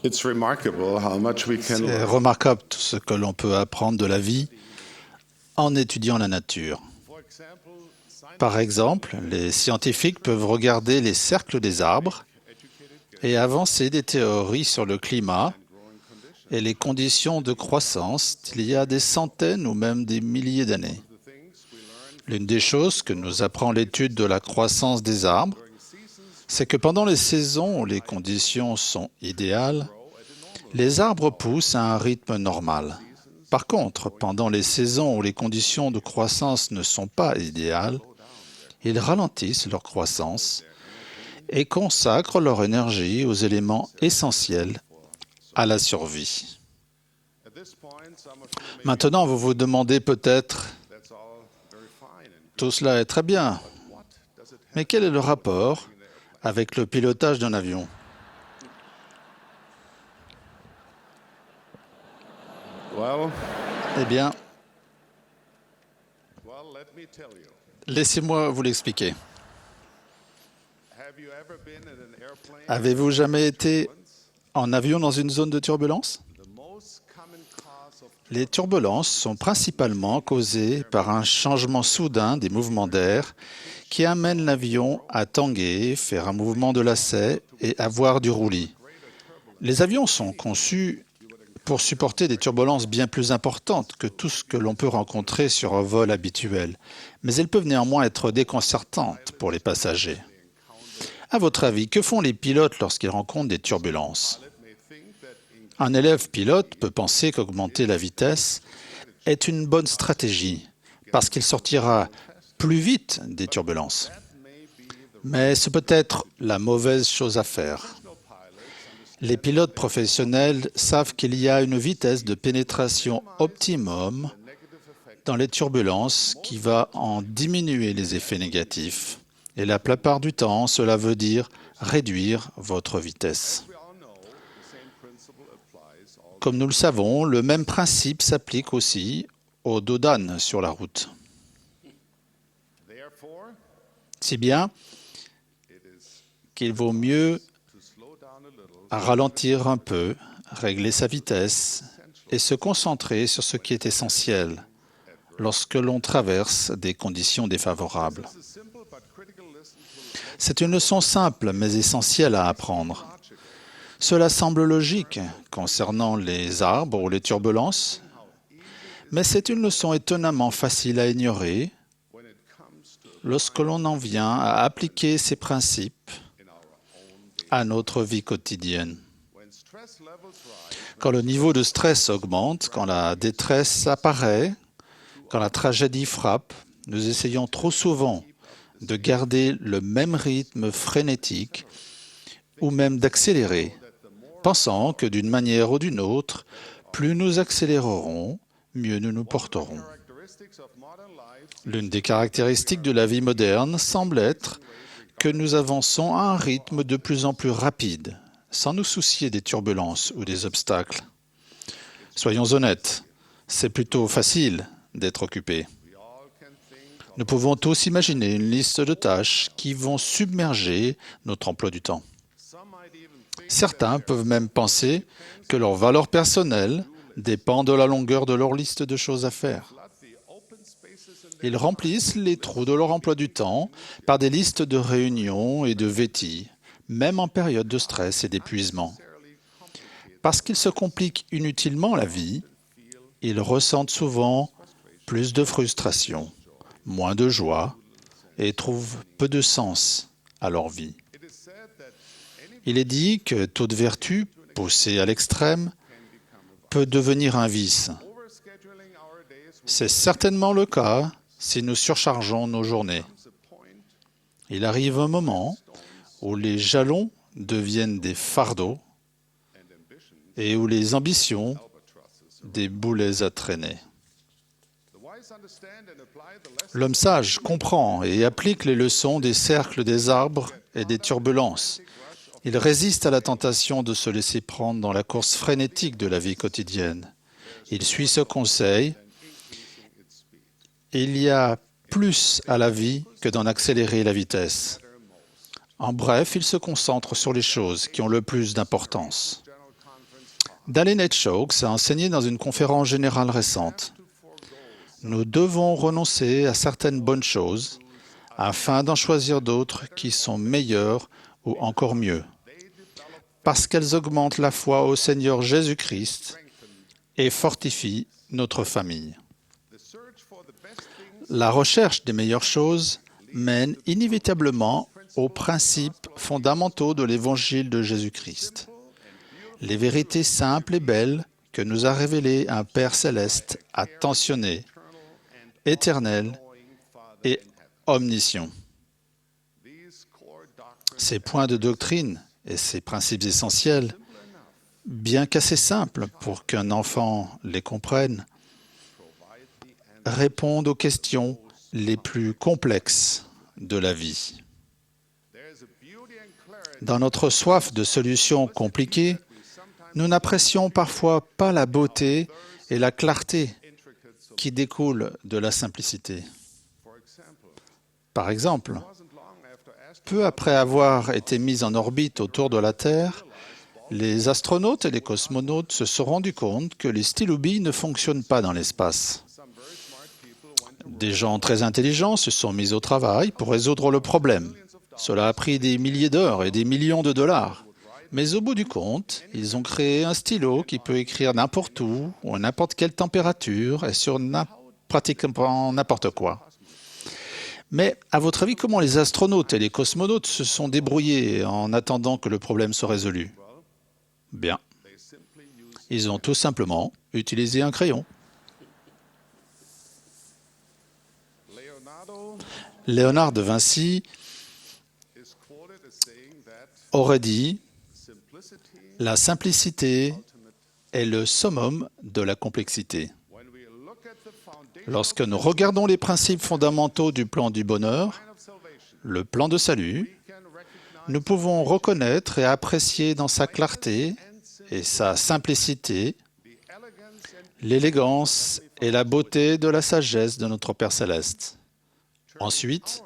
It's remarkable how much we can C'est learn. remarquable tout ce que l'on peut apprendre de la vie en étudiant la nature. For example, Par scientists can exemple, les scientifiques peuvent regarder les cercles des arbres make educated et guesses avancer des théories sur le climat and growing conditions. et les conditions de croissance d'il y a des centaines ou même des milliers d'années. The things we learn L'une des choses que nous apprend l'étude de la croissance des arbres, during seasons c'est que pendant les saisons où les conditions sont idéales, grow at a normal les arbres poussent à un rythme normal. seasons Par contre, pendant les saisons où les conditions de croissance ne sont pas idéales, slow down ils ralentissent leur croissance their energy et consacrent leur énergie aux éléments essentiels for à la survival. survie. At this point, some of you may be Maintenant, vous vous demandez peut-être, that's all very fine and good, tout cela est très bien, but what does it mais have quel est le to do with rapport piloting an airplane? avec le pilotage d'un avion? Well, Eh bien, let me tell you. laissez-moi vous l'expliquer. Have you ever been in an airplane Avez-vous jamais été turbulence? en avion dans une zone de turbulence? The most common cause of Les turbulences sont principalement causées par un changement soudain des mouvements d'air qui amène l'avion à tanguer, faire un mouvement de lacet et avoir du roulis. Les avions sont conçus pour supporter des turbulences bien plus importantes que tout ce que l'on peut rencontrer sur un vol habituel, mais elles peuvent néanmoins être déconcertantes pour les passagers. À votre avis, que font les pilotes lorsqu'ils rencontrent des turbulences? pilot may think that Un élève pilote peut penser qu'augmenter la vitesse est une bonne stratégie parce qu'il sortira plus vite des turbulences. that may be the Mais ce peut être la mauvaise chose à faire. professional pilots Les pilotes professionnels savent qu'il y a une vitesse de pénétration optimum the negative effect dans les turbulences qui va en diminuer les effets négatifs. Et la plupart du temps, cela veut dire réduire votre vitesse. we all know the same principle applies all Comme nous le savons, le même principe s'applique aussi aux dos d'âne sur la route. therefore Si bien it is qu'il vaut mieux to slow down a little ralentir un peu, régler sa vitesse et se concentrer sur ce qui est essentiel lorsque l'on traverse des conditions défavorables. it's a simple but critical lesson to C'est une leçon simple mais essentielle à apprendre. logical Cela semble logique concernant les arbres ou les turbulences, mais c'est une leçon étonnamment facile à ignorer when it comes to lorsque l'on en vient à appliquer ces principes in our own day. à notre vie quotidienne. When stress levels rise, Quand le niveau de stress augmente, quand la détresse apparaît, quand la tragédie frappe, nous essayons trop souvent de garder le même rythme frénétique ou même d'accélérer, pensant que d'une manière ou d'une autre, plus nous accélérerons, mieux nous nous porterons. characteristics of modern life L'une des caractéristiques de la vie moderne semble être que nous avançons à un rythme de plus en plus rapide, sans nous soucier des turbulences ou des obstacles. Soyons honnêtes, c'est plutôt facile d'être occupé. we all can think of Nous pouvons tous imaginer une liste de tâches qui vont submerger notre emploi du temps. some might even think Certains peuvent même penser que leur valeur personnelle dépend de la longueur de leur liste de choses à faire. flood the open spaces in their Ils remplissent les trous de leur emploi du temps par des listes de réunions et de vétis, même en période de stress et d'épuisement. fairly complicated Parce qu'ils se compliquent inutilement la vie, feel ils ressentent souvent plus de frustration, moins de joie et trouvent peu de sens à leur vie. it is said that any Il est dit que toute vertu poussée à l'extrême peut devenir un vice. overscheduling our days will C'est certainement le cas si nous surchargeons nos journées. comes a point Il arrive un moment où les jalons deviennent des fardeaux and ambition et où les ambitions albatrosses. des boulets à traîner. The wise understand and apply the lessons L'homme sage comprend et applique les leçons des cercles des arbres et des turbulences. Il résiste à la tentation de se laisser prendre dans la course frénétique de la vie quotidienne. Il suit ce conseil. Il y a plus à la vie que d'en accélérer la vitesse. En bref, il se concentre sur les choses qui ont le plus d'importance. general Dallin H. Oaks a enseigné dans une conférence générale récente. Nous devons renoncer à certaines bonnes choses afin d'en choisir d'autres qui sont meilleures ou encore mieux, parce qu'elles augmentent la foi au Seigneur Jésus-Christ et fortifient notre famille. La recherche des meilleures choses mène inévitablement aux principes fondamentaux de l'Évangile de Jésus-Christ. Les vérités simples et belles que nous a révélées un Père céleste attentionné, éternel et omniscient. Ces points de doctrine et ces principes essentiels, bien qu'assez simples pour qu'un enfant les comprenne, répondent aux questions les plus complexes de la vie. Dans notre soif de solutions compliquées, nous n'apprécions parfois pas la beauté et la clarté qui découlent de la simplicité. Par exemple, peu après avoir été mis en orbite autour de la Terre, les astronautes et les cosmonautes se sont rendus compte que les stylos-billes ne fonctionnent pas dans l'espace. Des gens très intelligents se sont mis au travail pour résoudre le problème. Cela a pris des milliers d'heures et des millions de dollars. Mais au bout du compte, ils ont créé un stylo qui peut écrire n'importe où, ou à n'importe quelle température, et sur pratiquement n'importe quoi. Mais, à votre avis, comment les astronautes et les cosmonautes se sont débrouillés en attendant que le problème soit résolu? Bien. Ils ont tout simplement utilisé un crayon. Léonard de Vinci aurait dit « La simplicité est le summum de la complexité ». Lorsque nous regardons les principes fondamentaux du plan du bonheur, le plan de salut, nous pouvons reconnaître et apprécier dans sa clarté et sa simplicité l'élégance et la beauté de la sagesse de notre Père céleste. Ensuite,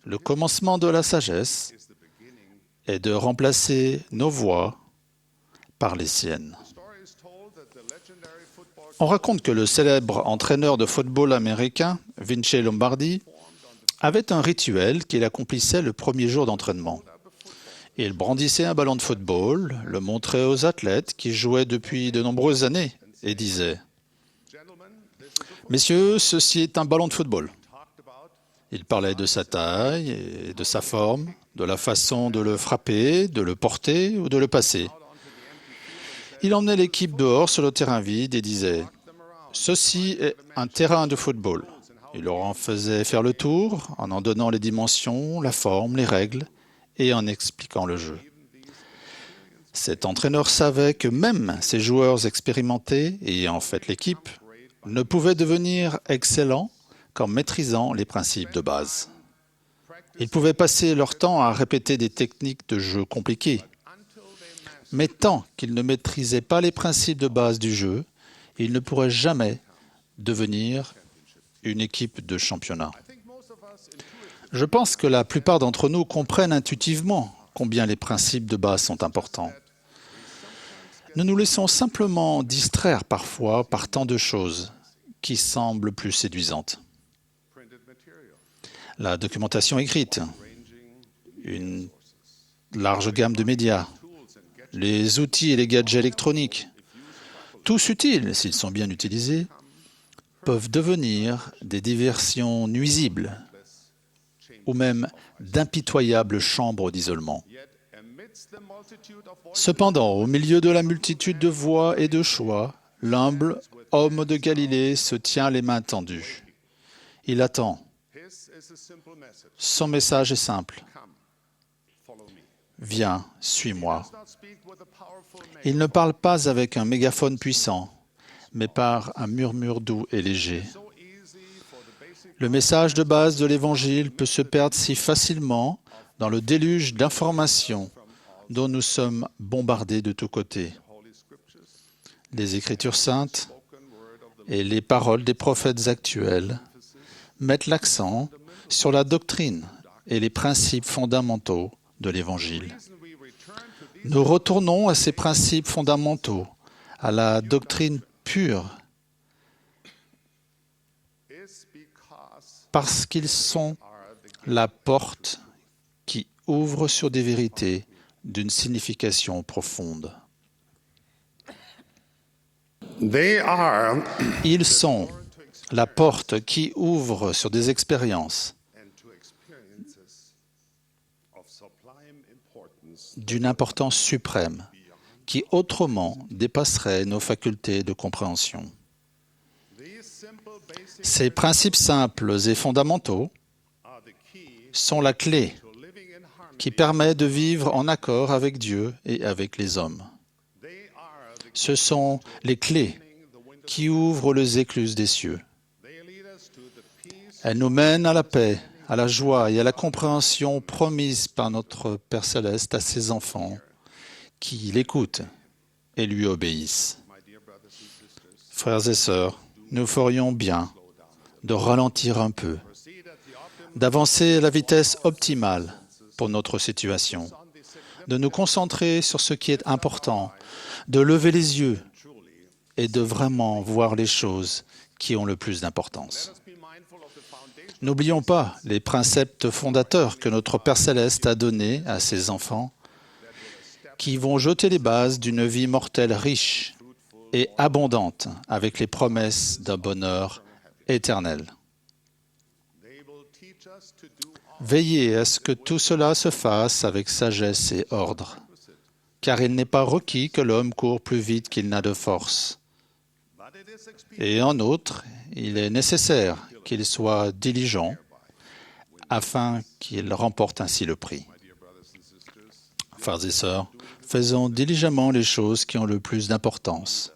le commencement de la sagesse est de remplacer nos voix par les siennes. On raconte que le célèbre entraîneur de football américain, Vince Lombardi, avait un rituel qu'il accomplissait le premier jour d'entraînement. Il brandissait un ballon de football, le montrait aux athlètes qui jouaient depuis de nombreuses années et disait « Messieurs, ceci est un ballon de football. » Il parlait de sa taille et de sa forme, de la façon de le frapper, de le porter ou de le passer. Il emmenait l'équipe dehors sur le terrain vide et disait « Ceci est un terrain de football ». Il leur en faisait faire le tour en donnant les dimensions, la forme, les règles et en expliquant le jeu. Cet entraîneur savait que même ces joueurs expérimentés, ayant fait l'équipe, ne pouvaient devenir excellents qu'en maîtrisant les principes de base. Ils pouvaient passer leur temps à répéter des techniques de jeu compliquées. Mais tant qu'ils ne maîtrisaient pas les principes de base du jeu, ils ne pourraient jamais devenir une équipe de championnat. Je pense que la plupart d'entre nous comprennent intuitivement combien les principes de base sont importants. Nous nous laissons simplement distraire parfois par tant de choses qui semblent plus séduisantes. La documentation écrite, une large gamme de médias, les outils et les gadgets électroniques, tous utiles s'ils sont bien utilisés, peuvent devenir des diversions nuisibles ou même d'impitoyables chambres d'isolement. Cependant, au milieu de la multitude de voix et de choix, l'humble homme de Galilée se tient les mains tendues. Il attend. Son message est simple. Viens, suis-moi. Il ne parle pas avec un mégaphone puissant, mais par un murmure doux et léger. Le message de base de l'Évangile peut se perdre si facilement dans le déluge d'informations dont nous sommes bombardés de tous côtés. Les Écritures saintes et les paroles des prophètes actuels mettent l'accent sur la doctrine et les principes fondamentaux de l'Évangile. Nous retournons à ces principes fondamentaux à la doctrine pure is because parce qu'ils sont la porte qui ouvre sur des vérités d'une signification profonde. they are Ils sont la porte qui ouvre sur des expériences and to experiences of sublime importance d'une importance suprême qui autrement dépasseraient nos facultés de compréhension. these simple basic Ces principes simples et fondamentaux are the key sont la clé to living in harmony. qui permet de vivre en accord avec Dieu et avec les hommes. They are the Ce sont les clés opening the windows. qui ouvrent les écluses des cieux. They lead us to the peace Elles nous mènent à la paix, à la joie et à la compréhension promise par notre Père Céleste à ses enfants qui l'écoutent et lui obéissent. my dear brothers and sisters. Frères et sœurs, nous ferions bien de ralentir un peu, Proceed at the optimum d'avancer à la vitesse optimale pour notre situation, de nous concentrer sur ce qui est important, de lever les yeux truly. et de vraiment voir les choses qui ont le plus d'importance. Let us be mindful of the foundation N'oublions pas les préceptes fondateurs que notre Père Céleste a donnés à ses enfants, qui vont jeter les bases d'une vie mortelle riche et abondante avec les promesses d'un bonheur éternel. they will teach us to do all Veillez à ce que tout cela se fasse avec sagesse et ordre, car il n'est pas requis que l'homme court plus vite qu'il n'a de force. but it is expedient Et en outre, il est nécessaire qu'il soit diligent afin qu'il remporte ainsi le prix. my dear brothers and sisters. Frères et sœurs, faisons diligemment les choses qui ont le plus d'importance,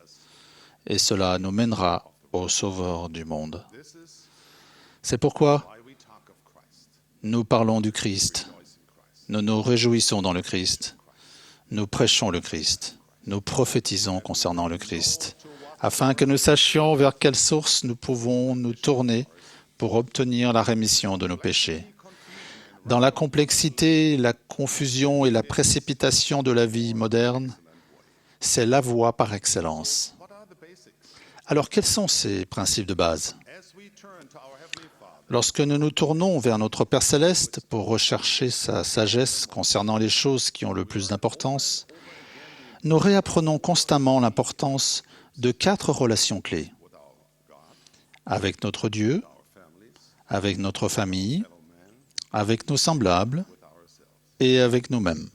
et cela nous mènera au Sauveur du monde. This is C'est pourquoi why we talk of Christ. nous parlons du Christ, nous nous réjouissons dans le Christ, nous prêchons le Christ, nous prophétisons concernant le Christ, afin que nous sachions vers quelle source nous pouvons nous tourner pour obtenir la rémission de nos péchés. Dans la complexité, la confusion et la précipitation de la vie moderne, c'est la voie par excellence. What are the basics? Alors quels sont ces principes de base? As we turn to our Heavenly Father, Lorsque nous nous tournons vers notre Père Céleste pour rechercher sa sagesse concernant les choses qui ont le plus d'importance, nous réapprenons constamment l'importance de 4 relations clés. Avec notre Dieu, avec notre famille, avec nos semblables et avec nous-mêmes.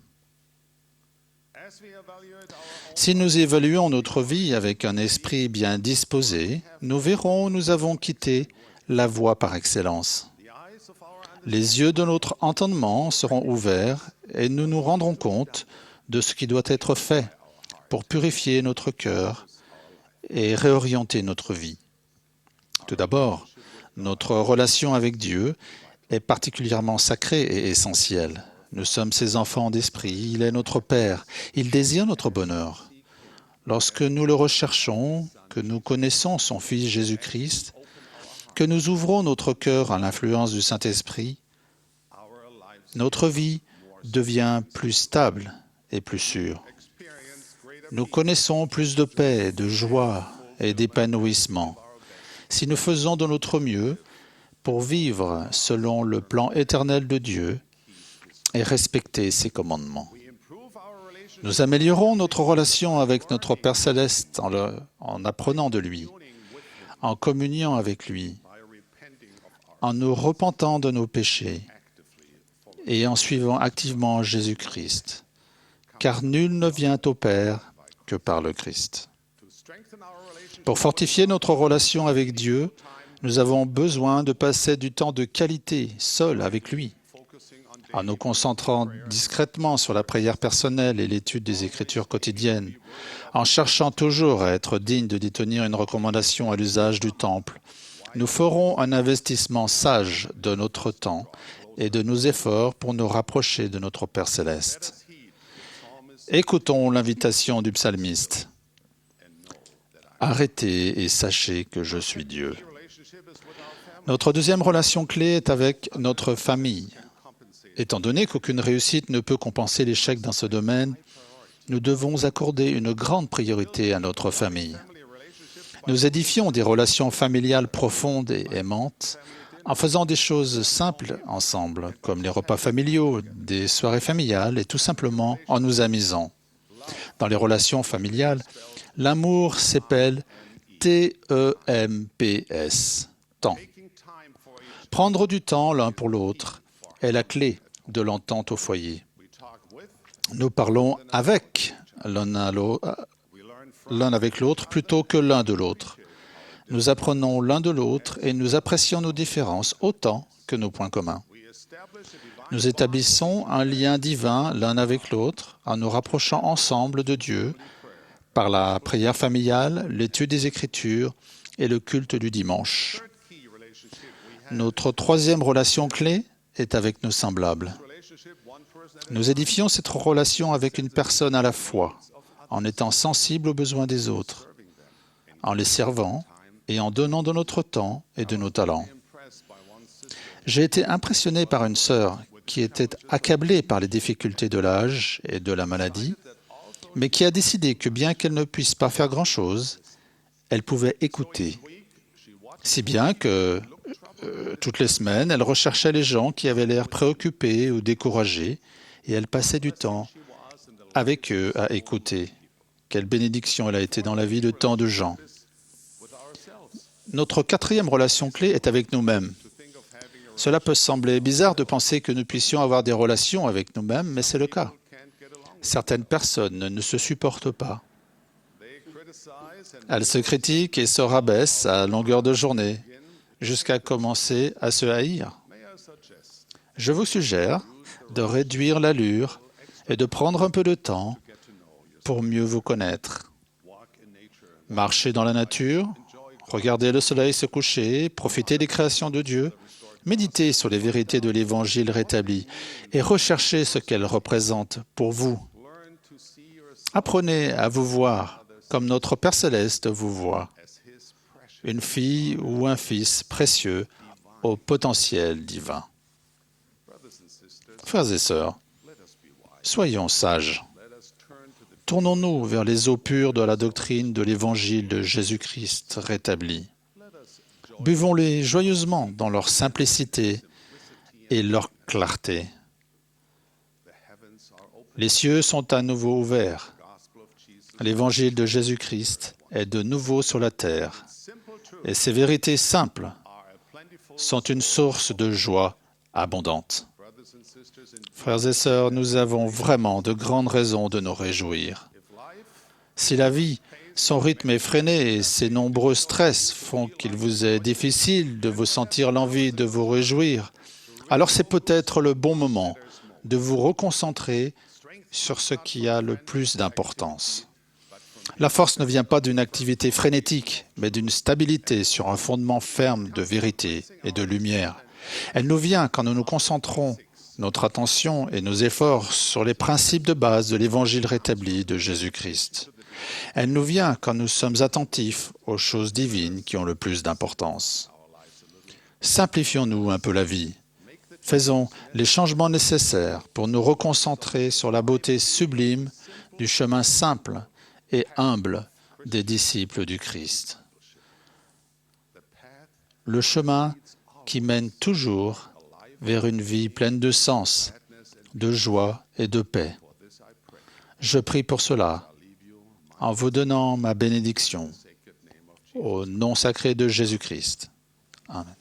as we evaluate our own Si nous évaluons notre vie avec un esprit bien disposé, nous verrons où nous avons quitté la voie par excellence. the eyes of our Les yeux de notre entendement seront ouverts et nous nous rendrons compte de ce qui doit être fait pour purifier notre cœur et réorienter notre vie. Tout d'abord, notre relation avec Dieu est particulièrement sacrée et essentielle. Nous sommes ses enfants d'esprit, il est notre Père, il désire notre bonheur. Lorsque nous le recherchons, que nous connaissons son Fils Jésus-Christ, que nous ouvrons notre cœur à l'influence du Saint-Esprit, our lives notre vie devient plus stable et plus sûre. experience greater Nous connaissons plus de paix, de joie et d'épanouissement si nous faisons de notre mieux pour vivre selon le plan éternel de Dieu et respecter ses commandements. we improve our relationship Nous améliorons notre relation avec notre Père Céleste en apprenant de lui, en communiant avec lui, by repenting of our en nous repentant de nos péchés actively follow et en suivant activement Jésus-Christ, car nul ne vient au Père que par le Christ. to strengthen our relationship Pour fortifier notre relation avec Dieu, nous avons besoin de passer du temps de qualité seul avec lui, focusing on en nous concentrant discrètement sur la prière personnelle et l'étude des Écritures quotidiennes, en cherchant toujours à être digne de détenir une recommandation à l'usage du temple. Nous ferons un investissement sage de notre temps et de nos efforts pour nous rapprocher de notre Père Céleste. Écoutons l'invitation du psalmiste. Arrêtez et sachez que je suis Dieu. relationship is with our family Notre deuxième relation clé est avec notre famille. compensated Étant donné qu'aucune réussite ne peut compenser l'échec dans ce domaine, nous devons accorder une grande priorité à notre famille. Nous édifions des relations familiales profondes et aimantes en faisant des choses simples ensemble, comme les repas familiaux, des soirées familiales et tout simplement en nous amusant. Dans les relations familiales, l'amour s'appelle TEMPS, temps. Prendre du temps l'un pour l'autre est la clé de l'entente au foyer. Nous parlons avec l'un avec l'autre plutôt que l'un de l'autre. Nous apprenons l'un de l'autre et nous apprécions nos différences autant que nos points communs. Nous établissons un lien divin l'un avec l'autre en nous rapprochant ensemble de Dieu par la prière familiale, l'étude des Écritures et le culte du dimanche. Notre troisième relation clé est avec nos semblables. Nous édifions cette relation avec une personne à la fois, en étant sensibles aux besoins des autres, en les servant et en donnant de notre temps et de nos talents. J'ai été impressionné par une sœur qui était accablée par les difficultés de l'âge et de la maladie, mais qui a décidé que bien qu'elle ne puisse pas faire grand-chose, elle pouvait écouter. Si bien que toutes les semaines, elle recherchait les gens qui avaient l'air préoccupés ou découragés, et elle passait du temps avec eux à écouter. Quelle bénédiction elle a été dans la vie de tant de gens. Notre quatrième relation clé est avec nous-mêmes. Cela peut sembler bizarre de penser que nous puissions avoir des relations avec nous-mêmes, mais c'est le cas. Certaines personnes ne se supportent pas. Elles se critiquent et se rabaissent à longueur de journée, jusqu'à commencer à se haïr. Je vous suggère de réduire l'allure et de prendre un peu de temps pour mieux vous connaître. Marchez dans la nature, regardez le soleil se coucher, profitez des créations de Dieu, méditez sur les vérités de l'Évangile rétabli et recherchez ce qu'elles représentent pour vous. Apprenez à vous voir comme notre Père Céleste vous voit, une fille ou un fils précieux au potentiel divin. Frères et sœurs, soyons sages. Tournons-nous vers les eaux pures de la doctrine de l'Évangile de Jésus-Christ rétabli. Buvons-les joyeusement dans leur simplicité et leur clarté. Les cieux sont à nouveau ouverts. L'Évangile de Jésus-Christ est de nouveau sur la terre. Et ces vérités simples sont une source de joie abondante. Frères et sœurs, nous avons vraiment de grandes raisons de nous réjouir. Si la vie, son rythme effréné et ses nombreux stress font qu'il vous est difficile de vous sentir l'envie de vous réjouir, alors c'est peut-être le bon moment de vous reconcentrer sur ce qui a le plus d'importance. La force ne vient pas d'une activité frénétique, mais d'une stabilité sur un fondement ferme de vérité et de lumière. Elle nous vient quand nous nous concentrons notre attention et nos efforts sur les principes de base de l'Évangile rétabli de Jésus-Christ. Elle nous vient quand nous sommes attentifs aux choses divines qui ont le plus d'importance. Simplifions-nous un peu la vie. Faisons les changements nécessaires pour nous reconcentrer sur la beauté sublime du chemin simple et humble des disciples du Christ. Le chemin qui mène toujours vers une vie pleine de sens, de joie et de paix. Je prie pour cela, en vous donnant ma bénédiction, au nom sacré de Jésus-Christ. Amen.